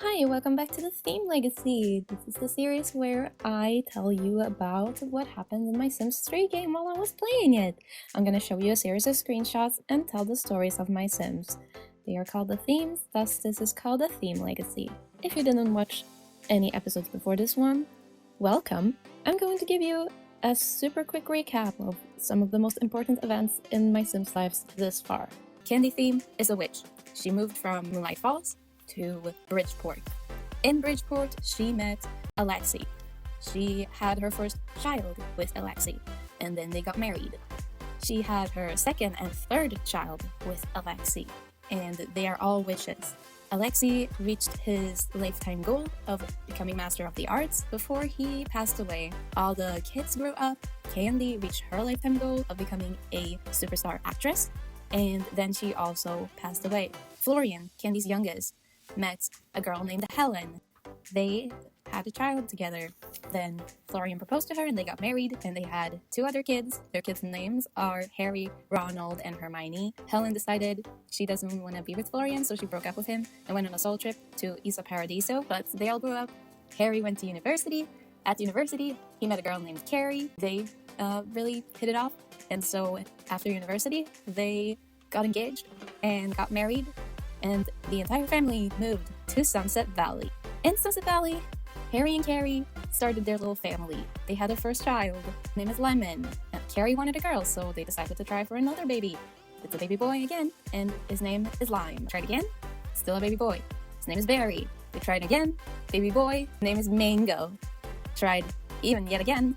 Hi, welcome back to the Theme Legacy. This is the series where I tell you about what happened in my Sims 3 game while I was playing it. I'm gonna show you a series of screenshots and tell the stories of my Sims. They are called the themes, thus this is called the Theme Legacy. If you didn't watch any episodes before this one, welcome. I'm going to give you a super quick recap of some of the most important events in my Sims' lives this far. Candy Theme is a witch. She moved from Moonlight Falls to Bridgeport. In Bridgeport, she met Alexi. She had her first child with Alexi, and then they got married. She had her second and third child with Alexi, and they are all witches. Alexi reached his lifetime goal of becoming Master of the Arts before he passed away. All the kids grew up. Candy reached her lifetime goal of becoming a superstar actress, and then she also passed away. Florian, Candy's youngest, met a girl named Helen. They had a child together. Then Florian proposed to her and they got married, and they had two other kids. Their kids' names are Harry, Ronald, and Hermione. Helen decided she doesn't want to be with Florian, so she broke up with him and went on a solo trip to Isa Paradiso. But they all grew up. Harry went to university. At university, he met a girl named Carrie. They really hit it off. And so after university, they got engaged and got married, and the entire family moved to Sunset Valley. In Sunset Valley, Harry and Carrie started their little family. They had their first child. His name is Lemon. And Carrie wanted a girl, so they decided to try for another baby. It's a baby boy again, and his name is Lime. Tried again, still a baby boy. His name is Barry. They tried again, baby boy. His name is Mango. Tried even yet again,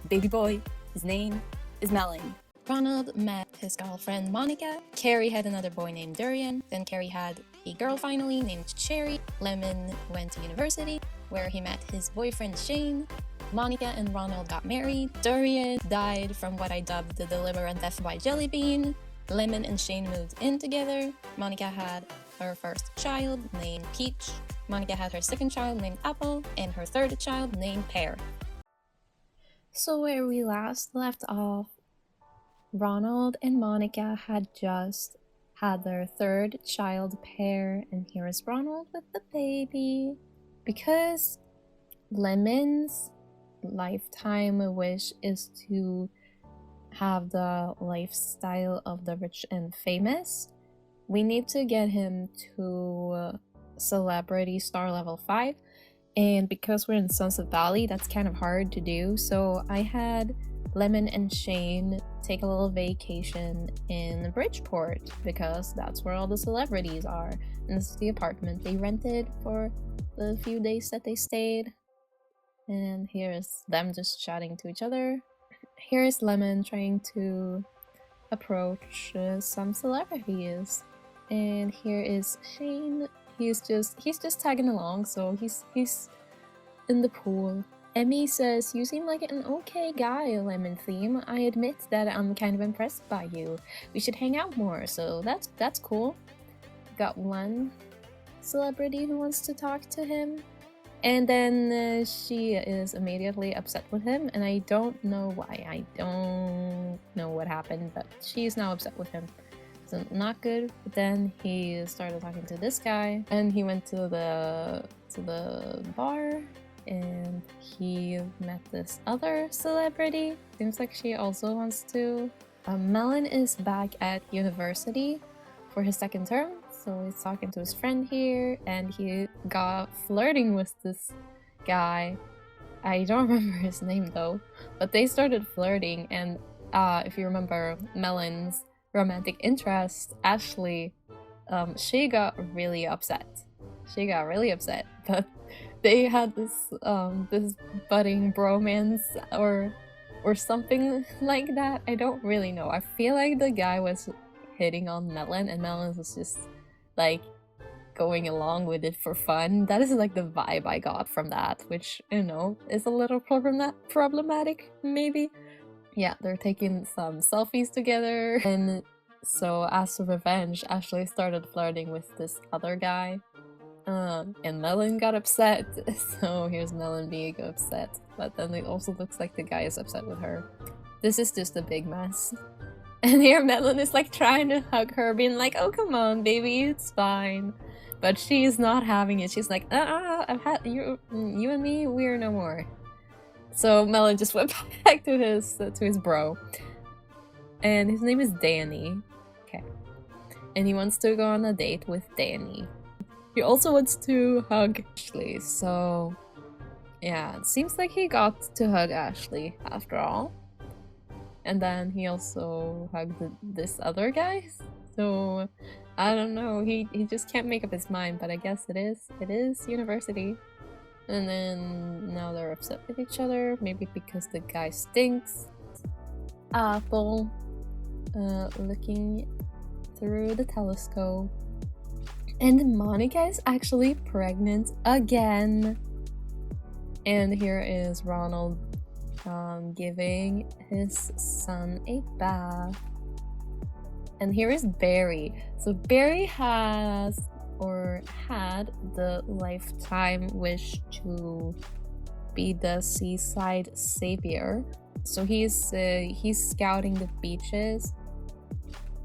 baby boy. His name is Melon. Ronald met his girlfriend Monica. Carrie had another boy named Durian. Then Carrie had a girl finally named Cherry. Lemon went to university where he met his boyfriend Shane. Monica and Ronald got married. Durian died from what I dubbed the deliberate death by jelly bean. Lemon and Shane moved in together. Monica had her first child named Peach. Monica had her second child named Apple and her third child named Pear. So where we last left off, Ronald and Monica had just had their third child Pear, and here is Ronald with the baby. Because Lemon's lifetime wish is to have the lifestyle of the rich and famous, we need to get him to celebrity star level 5, and because we're in Sunset Valley, that's kind of hard to do, so I had Lemon and Shane take a little vacation in Bridgeport because that's where all the celebrities are. And this is the apartment they rented for the few days that they stayed. And here's them just chatting to each other. Here's Lemon trying to approach some celebrities. And here is Shane. He's just tagging along, so he's in the pool. Emmy says, "You seem like an okay guy, Lemon Theme. I admit that I'm kind of impressed by you. We should hang out more, so that's cool." Got one celebrity who wants to talk to him. And then she is immediately upset with him, and I don't know why. I don't know what happened, but she's now upset with him. So not good. But then he started talking to this guy, and he went to the bar, and he met this other celebrity. Seems like she also wants to. Melon is back at university for his second term, so he's talking to his friend here, and he got flirting with this guy. I don't remember his name though, but they started flirting, and if you remember Melon's romantic interest, Ashley, she got really upset. But they had this budding bromance or something like that. I don't really know. I feel like the guy was hitting on Melon, and Melon was just like going along with it for fun. That is like the vibe I got from that, which, you know, is a little problematic maybe. Yeah, they're taking some selfies together, and so as a revenge, Ashley started flirting with this other guy. And Melon got upset, so here's Melon being upset, but then it also looks like the guy is upset with her. This is just a big mess. And here Melon is like trying to hug her, being like, "Oh, come on, baby, it's fine." but she's not having it. She's like, I've had you and me, we're no more. So Melon just went back to his bro, and his name is Danny. Okay, and he wants to go on a date with Danny. He also wants to hug Ashley. So yeah, it seems like he got to hug Ashley after all. And then he also hugged this other guy. So I don't know. He just can't make up his mind. But I guess it is university. And then now they're upset with each other, maybe because the guy stinks. Apple, looking through the telescope. And Monica is actually pregnant again. And here is Ronald giving his son a bath. And here is Barry. So Barry has or had the lifetime wish to be the seaside savior. So he's scouting the beaches,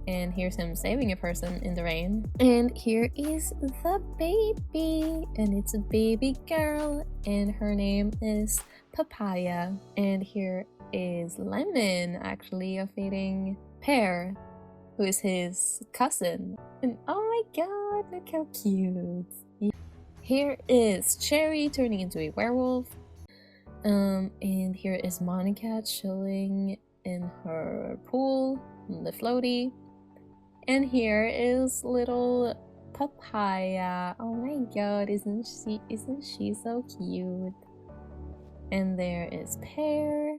and here's him saving a person in the rain. And here is the baby, and it's a baby girl, and her name is Papaya. And here is Lemon, actually a fading pear, who is his cousin. And oh my god, look how cute. Here is Cherry turning into a werewolf. And here is Monica chilling in her pool, in the floaty. And here is little Papaya. Oh my god, isn't she so cute? And there is Pear.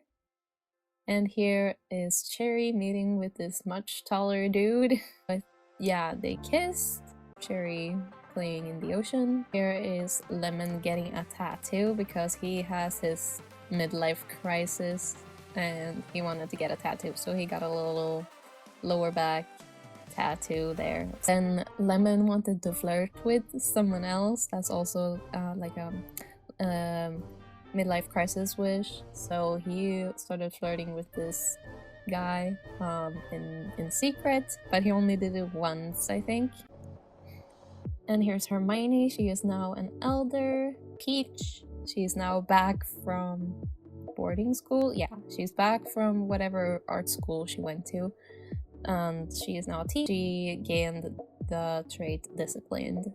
And here is Cherry meeting with this much taller dude. But yeah, they kissed. Cherry playing in the ocean. Here is Lemon getting a tattoo because he has his midlife crisis and he wanted to get a tattoo, so he got a little lower back tattoo there. Then Lemon wanted to flirt with someone else that's also like a midlife crisis wish, so he started flirting with this guy in secret, but he only did it once, I think. And here's Hermione. She is now an elder. Peach, she is now back from boarding school. Yeah, she's back from whatever art school she went to. She is now a teacher. She gained the trait disciplined.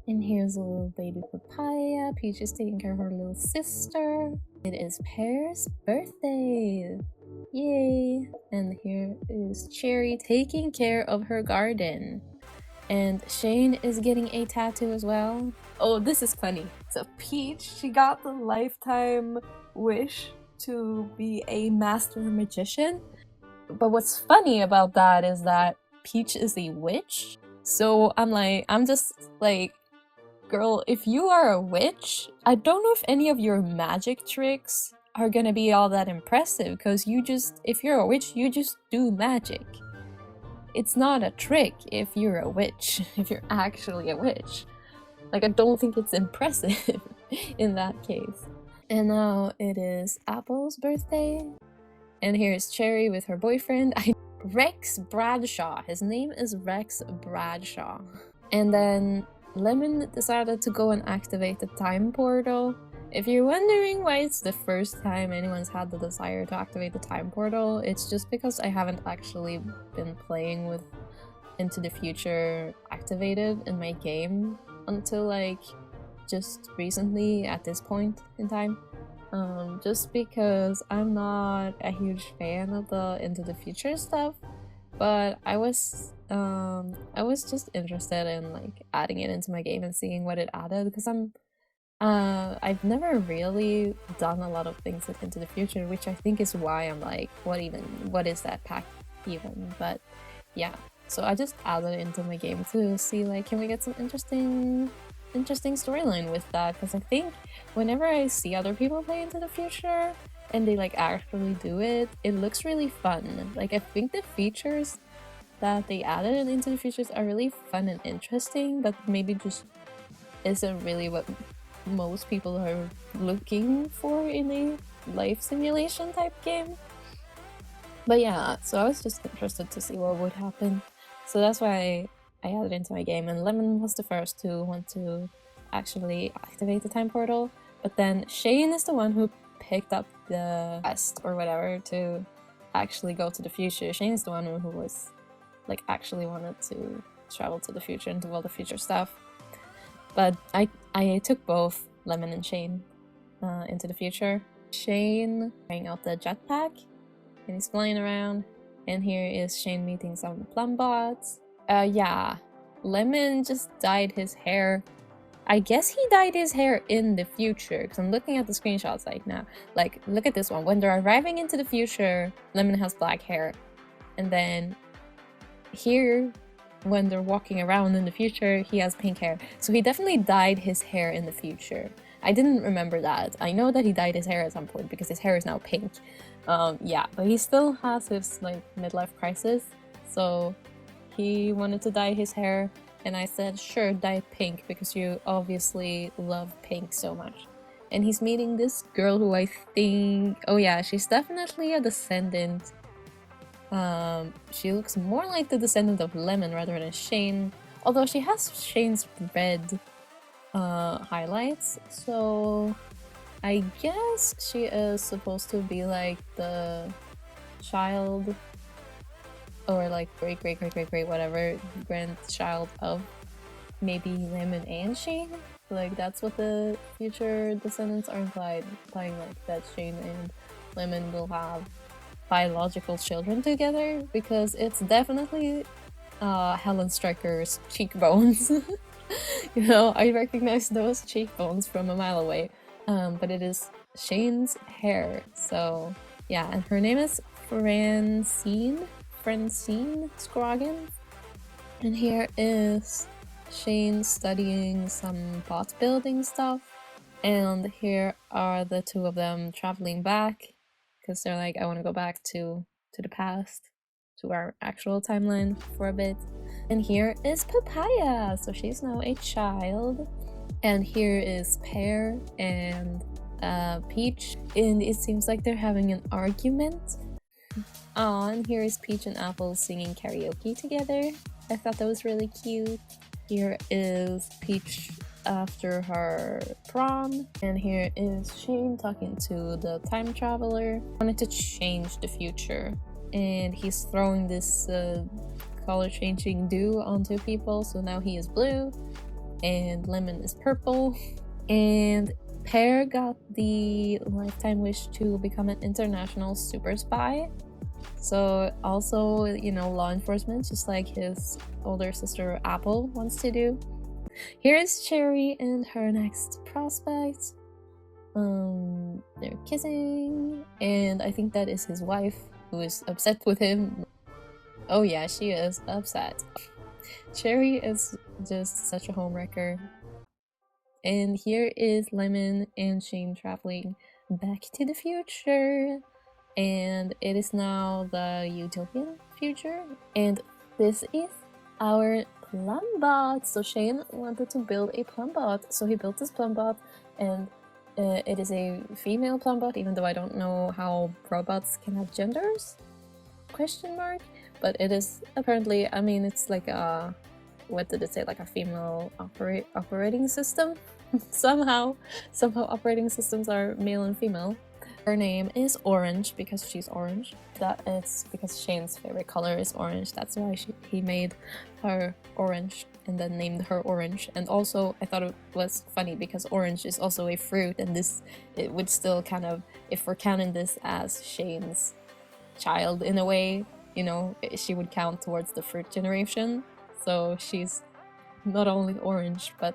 And here's a little baby Papaya. Peach is taking care of her little sister. It is Pear's birthday. Yay! And here is Cherry taking care of her garden. And Shane is getting a tattoo as well. Oh, this is funny. So Peach, she got the lifetime wish to be a master magician. But what's funny about that is that Peach is a witch. So I'm just like, girl, if you are a witch, I don't know if any of your magic tricks are gonna be all that impressive, because if you're a witch, you just do magic. It's not a trick if you're a witch, if you're actually a witch. Like, I don't think it's impressive in that case. And now it is Apple's birthday. And here's Cherry with her boyfriend, Rex Bradshaw. His name is Rex Bradshaw. And then Lemon decided to go and activate the time portal. If you're wondering why it's the first time anyone's had the desire to activate the time portal, it's just because I haven't actually been playing with Into the Future activated in my game until like just recently at this point in time. Just because I'm not a huge fan of the Into the Future stuff, but I was just interested in like adding it into my game and seeing what it added, because I've never really done a lot of things with Into the Future, which I think is why I'm like, what is that pack even? But yeah, so I just added it into my game to see like, can we get some interesting storyline with that? Because I think whenever I see other people play Into the Future and they like actually do it, it looks really fun. Like, I think the features that they added into the Futures are really fun and interesting, but maybe just isn't really what most people are looking for in a life simulation type game. But yeah, so I was just interested to see what would happen. So that's why I added into my game, and Lemon was the first to want to actually activate the time portal. But then Shane is the one who picked up the quest or whatever to actually go to the future. Shane is the one who was like actually wanted to travel to the future and do all the future stuff. But I took both Lemon and Shane into the future. Shane trying out the jetpack and he's flying around. And here is Shane meeting some plumbots. Yeah, Lemon just dyed his hair. I guess he dyed his hair in the future, because I'm looking at the screenshots right now. Like, look at this one. When they're arriving into the future, Lemon has black hair. And then here, when they're walking around in the future, he has pink hair. So he definitely dyed his hair in the future. I didn't remember that. I know that he dyed his hair at some point because his hair is now pink. Yeah, but he still has his like midlife crisis. So he wanted to dye his hair. And I said, sure, dye pink, because you obviously love pink so much. And he's meeting this girl who I think... Oh yeah, she's definitely a descendant. She looks more like the descendant of Lemon rather than Shane. Although she has Shane's red highlights. So I guess she is supposed to be like the child... or like great whatever grandchild of maybe Lemon and Shane. Like that's what the future descendants are implying like that Shane and Lemon will have biological children together, because it's definitely Helen Stryker's cheekbones. You know, I recognize those cheekbones from a mile away. But it is Shane's hair. So yeah, and her name is Francine Scroggins. And here is Shane studying some bot building stuff. And here are the two of them traveling back, because they're like, I want to go back to the past, to our actual timeline for a bit. And here is Papaya, so she's now a child. And here is Pear and Peach, and it seems like they're having an argument. And here is Peach and Apple singing karaoke together. I thought that was really cute. Here is Peach after her prom, and here is Shane talking to the time traveler. Wanted to change the future, and he's throwing this color changing dew onto people, so now he is blue and Lemon is purple. And Pear got the lifetime wish to become an international super spy. So also, you know, law enforcement, just like his older sister Apple wants to do. Here is Cherry and her next prospect. They're kissing, and I think that is his wife, who is upset with him. Oh yeah, she is upset. Cherry is just such a homewrecker. And here is Lemon and Shane traveling back to the future. And it is now the utopian future. And this is our plumbot. So Shane wanted to build a plumbot. So he built this plumbot, and it is a female plumbot, even though I don't know how robots can have genders? Question mark. But it is apparently, I mean, it's like a, what did it say, like a female operating system? somehow operating systems are male and female. Her name is Orange because she's orange. That is because Shane's favorite color is orange. That's why he made her orange and then named her Orange. And also, I thought it was funny because orange is also a fruit, and it would still kind of, if we're counting this as Shane's child in a way, you know, she would count towards the fruit generation. So she's not only orange, but,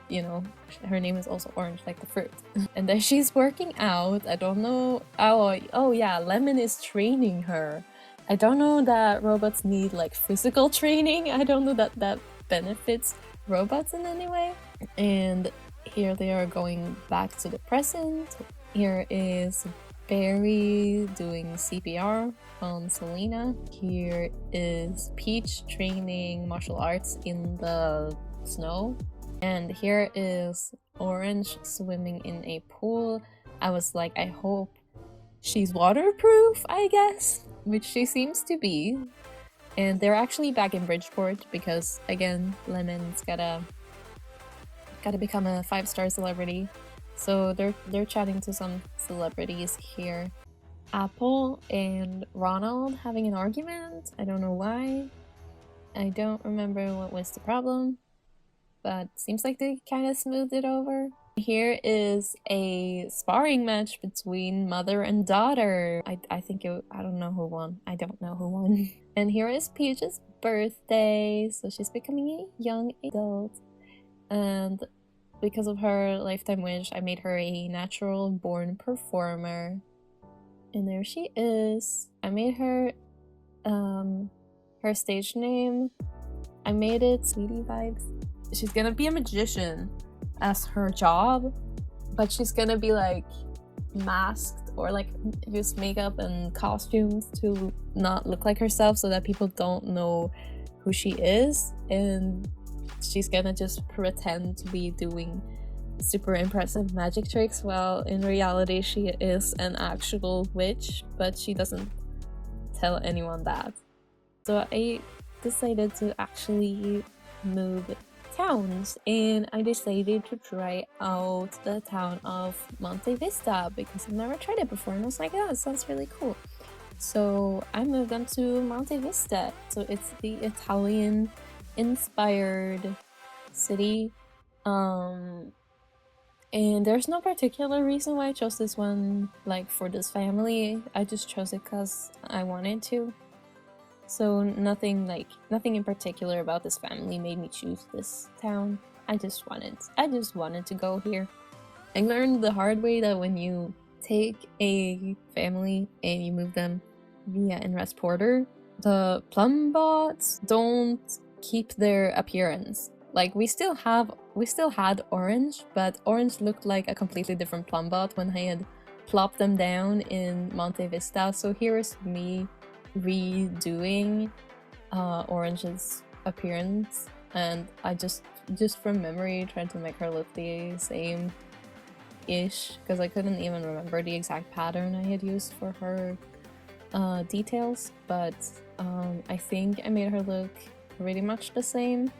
you know, her name is also orange, like the fruit. And then she's working out. I don't know. Oh yeah, Lemon is training her. I don't know that robots need like physical training. I don't know that that benefits robots in any way. And here they are going back to the present. Here is Barry doing CPR on Selena. Here is Peach training martial arts in the snow. And here is Orange swimming in a pool. I was like, I hope she's waterproof, I guess, which she seems to be. And they're actually back in Bridgeport because, again, Lemon's gotta become a 5-star celebrity. So they're chatting to some celebrities here. Apple and Ronald having an argument. I don't know why. I don't remember what was the problem, but seems like they kind of smoothed it over. Here is a sparring match between mother and daughter. I think I don't know who won. I don't know who won. And here is Peach's birthday. So she's becoming a young adult. And because of her lifetime wish, I made her a natural born performer. And there she is. I made her her stage name. I made it Sweetie Vibes. She's gonna be a magician as her job, but she's gonna be like masked or like use makeup and costumes to not look like herself so that people don't know who she is, and she's gonna just pretend to be doing super impressive magic tricks while in reality she is an actual witch, but she doesn't tell anyone that. So I decided to actually move towns, and I decided to try out the town of Monte Vista because I've never tried it before, and I was like, oh, that sounds really cool. So I moved on to Monte Vista. So it's the Italian inspired city, and there's no particular reason why I chose this one, like for this family. I just chose it because I wanted to. So nothing in particular about this family made me choose this town. I just wanted to go here. I learned the hard way that when you take a family and you move them via Inrest Porter, the plum bots don't keep their appearance. Like we still had Orange, but Orange looked like a completely different plum bot when I had plopped them down in Monte Vista. So here is me redoing Orange's appearance, and I just from memory tried to make her look the same ish because I couldn't even remember the exact pattern I had used for her details, but I think I made her look pretty much the same.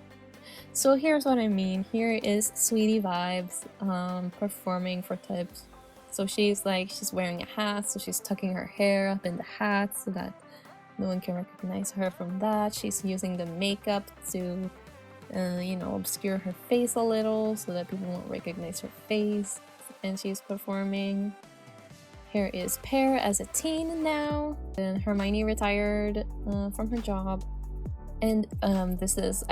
So here's what I mean. Here is Sweetie Vibes performing for tips. So she's wearing a hat, so she's tucking her hair up in the hat so that no one can recognize her from that. She's using the makeup to, obscure her face a little so that people won't recognize her face. And she's performing. Here is Pear as a teen now. And Hermione retired from her job. And this is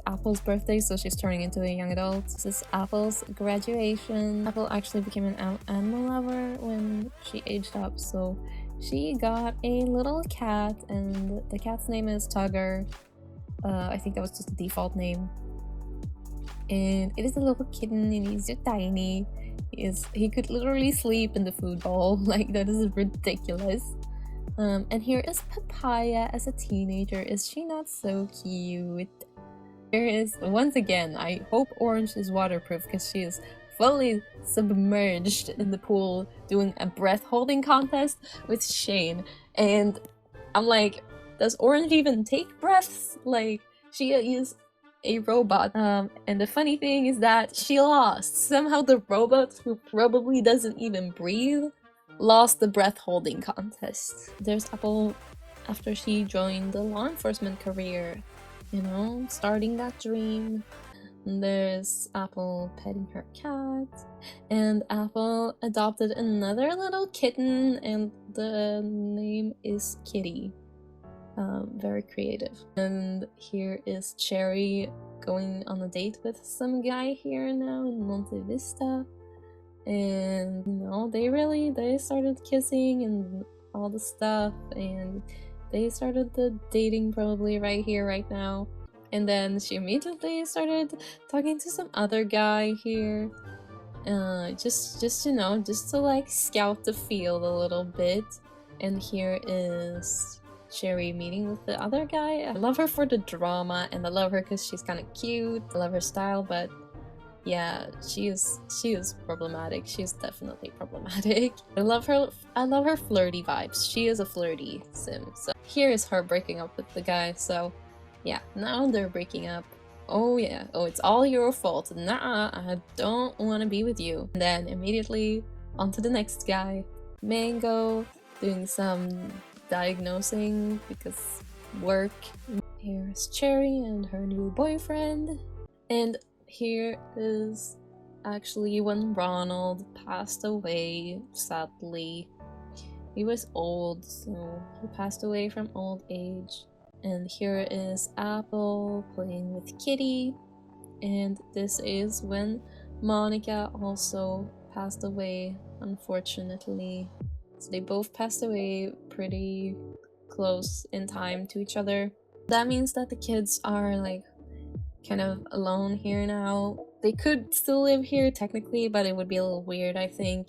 Apple's birthday, so she's turning into a young adult. This is Apple's graduation. Apple actually became an animal lover when she aged up, so she got a little cat, and the cat's name is Tugger. I think that was just the default name. And it is a little kitten, and he's so tiny. He could literally sleep in the food bowl. Like, that is ridiculous. And here is Papaya as a teenager. Is she not so cute? Here is, once again, I hope Orange is waterproof because she is fully submerged in the pool doing a breath holding contest with Shane. And I'm like, does Orange even take breaths? Like, she is a robot. And the funny thing is that she lost. Somehow the robot, who probably doesn't even breathe, lost the breath holding contest. There's Apple after she joined the law enforcement career, starting that dream. And there's Apple petting her cat, and Apple adopted another little kitten, and the name is Kitty. Very creative. And here is Cherry going on a date with some guy here now in Monte Vista. And they started kissing and all the stuff, and they started the dating probably right here, right now. And then she immediately started talking to some other guy here, just to like scout the field a little bit. And here is Cherry meeting with the other guy. I love her for the drama, and I love her because she's kind of cute. I love her style, but yeah, she is problematic. She's definitely problematic. I love her flirty vibes. She is a flirty sim. So here is her breaking up with the guy. So yeah, now they're breaking up. Oh yeah, oh it's all your fault. Nah, I don't want to be with you. And then immediately on to the next guy. Mango doing some diagnosing because work. Here's Cherry and her new boyfriend. And here is actually when Ronald passed away, sadly. He was old, so he passed away from old age. And here is Apple playing with Kitty. And this is when Monica also passed away, unfortunately. So they both passed away pretty close in time to each other. That means that the kids are like kind of alone here now. They could still live here technically, but it would be a little weird, I think,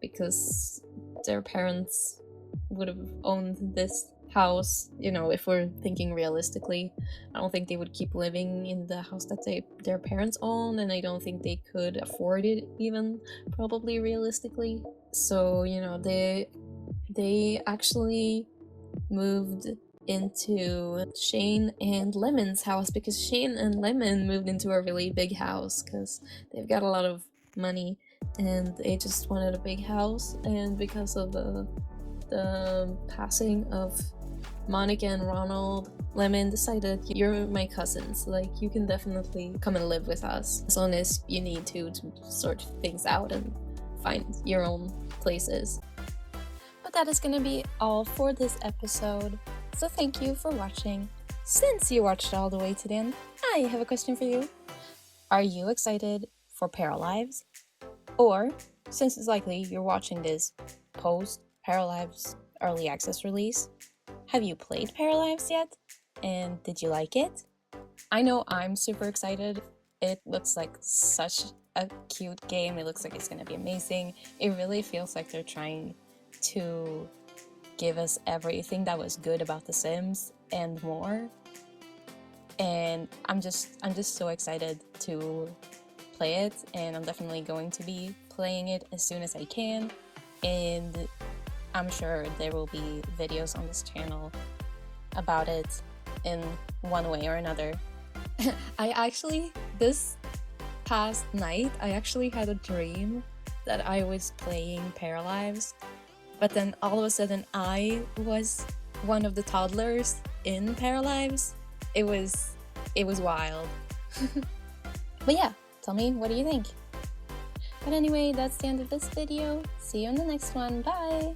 because their parents would have owned this house, you know, if we're thinking realistically. I don't think they would keep living in the house that their parents own, and I don't think they could afford it even, probably realistically. So, you know, they actually moved into Shane and Lemon's house because Shane and Lemon moved into a really big house because they've got a lot of money and they just wanted a big house. And because of the passing of Monica and Ronald, Lemon decided, you're my cousins, like you can definitely come and live with us as long as you need to sort things out and find your own places. But that is gonna be all for this episode, so thank you for watching. Since you watched all the way to the end, I have a question for you. Are you excited for Paralives? Or, since it's likely you're watching this post Paralives early access release, have you played Paralives yet? And did you like it? I know I'm super excited. It looks like such a cute game. It looks like it's gonna be amazing. It really feels like they're trying to give us everything that was good about The Sims and more. And I'm just so excited to play it, and I'm definitely going to be playing it as soon as I can. And I'm sure there will be videos on this channel about it in one way or another. This past night, I actually had a dream that I was playing Paralives, but then all of a sudden I was one of the toddlers in Paralives. It was wild. But yeah, tell me, what do you think? But anyway, that's the end of this video. See you in the next one. Bye!